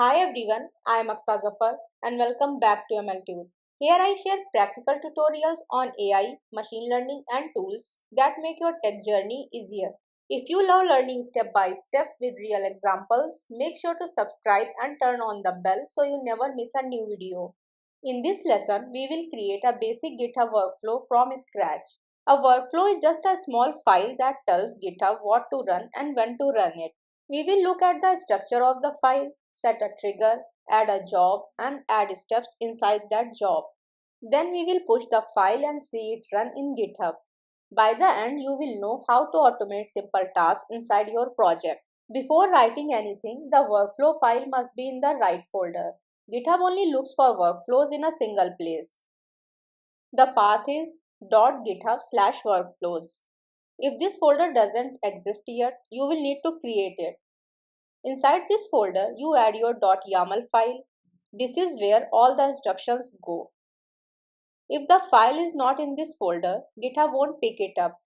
Hi everyone, I am Aksa Zafar and welcome back to MLTube. Here I share practical tutorials on AI, machine learning and tools that make your tech journey easier. If you love learning step by step with real examples, make sure to subscribe and turn on the bell so you never miss a new video. In this lesson, we will create a basic GitHub workflow from scratch. A workflow is just a small file that tells GitHub what to run and when to run it. We will look at the structure of the file, set a trigger, add a job, and add steps inside that job. Then we will push the file and see it run in GitHub. By the end, you will know how to automate simple tasks inside your project. Before writing anything, the workflow file must be in the right folder. GitHub only looks for workflows in a single place. The path is .github/workflows. If this folder doesn't exist yet, you will need to create it. Inside this folder, you add your .yaml file. This is where all the instructions go. If the file is not in this folder, GitHub won't pick it up.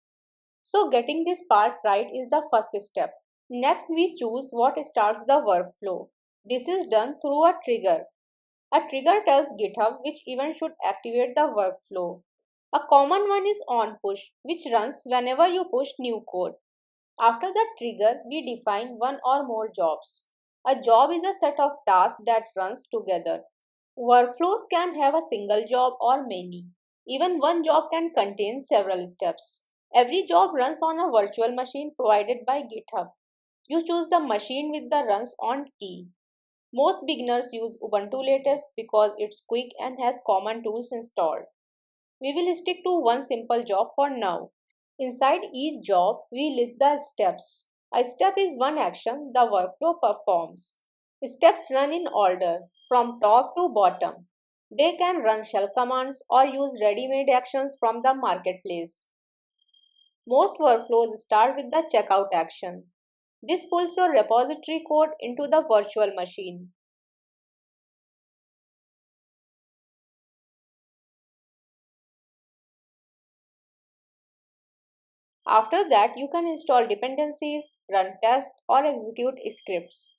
So getting this part right is the first step. Next, we choose what starts the workflow. This is done through a trigger. A trigger tells GitHub which event should activate the workflow. A common one is onPush, which runs whenever you push new code. After the trigger, we define one or more jobs. A job is a set of tasks that runs together. Workflows can have a single job or many. Even one job can contain several steps. Every job runs on a virtual machine provided by GitHub. You choose the machine with the runs on key. Most beginners use Ubuntu latest because it's quick and has common tools installed. We will stick to one simple job for now. Inside each job, we list the steps. A step is one action the workflow performs. Steps run in order, from top to bottom. They can run shell commands or use ready-made actions from the marketplace. Most workflows start with the checkout action. This pulls your repository code into the virtual machine. After that, you can install dependencies, run tests, or execute scripts.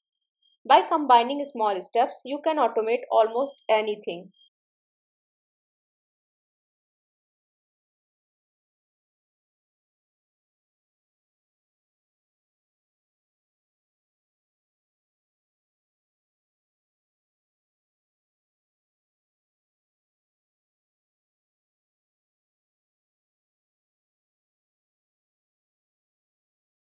By combining small steps, you can automate almost anything.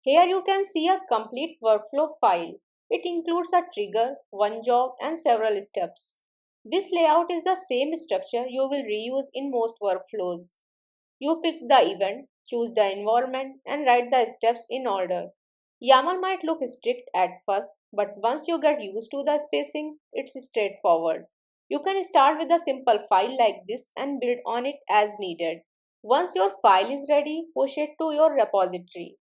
Here you can see a complete workflow file. It includes a trigger, one job, and several steps. This layout is the same structure you will reuse in most workflows. You pick the event, choose the environment, and write the steps in order. YAML might look strict at first, but once you get used to the spacing, it's straightforward. You can start with a simple file like this and build on it as needed. Once your file is ready, push it to your repository.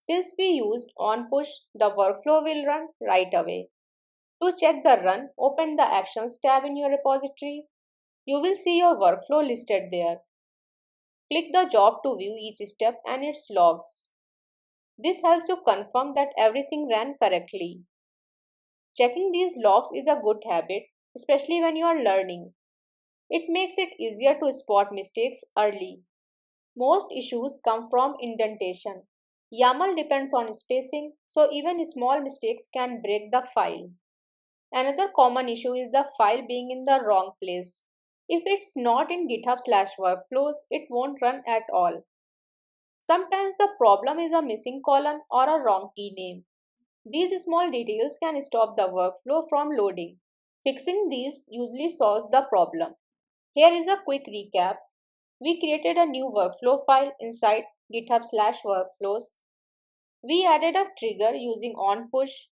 Since we used onPush, the workflow will run right away. To check the run, open the Actions tab in your repository. You will see your workflow listed there. Click the job to view each step and its logs. This helps you confirm that everything ran correctly. Checking these logs is a good habit, especially when you are learning. It makes it easier to spot mistakes early. Most issues come from indentation. YAML depends on spacing, so even small mistakes can break the file. Another common issue is the file being in the wrong place. If it's not in GitHub/workflows, it won't run at all. Sometimes the problem is a missing column or a wrong key name. These small details can stop the workflow from loading. Fixing these usually solves the problem. Here is a quick recap. We created a new workflow file inside GitHub/workflows. We added a trigger using onPush.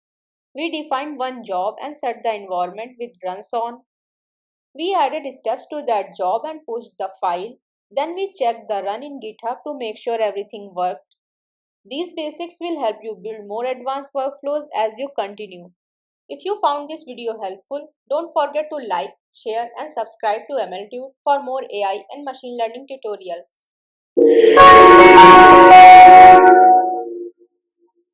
We defined one job and set the environment with runs on. We added steps to that job and pushed the file. Then we checked the run in GitHub to make sure everything worked. These basics will help you build more advanced workflows as you continue. If you found this video helpful, don't forget to like, share, and subscribe to MLTube for more AI and machine learning tutorials.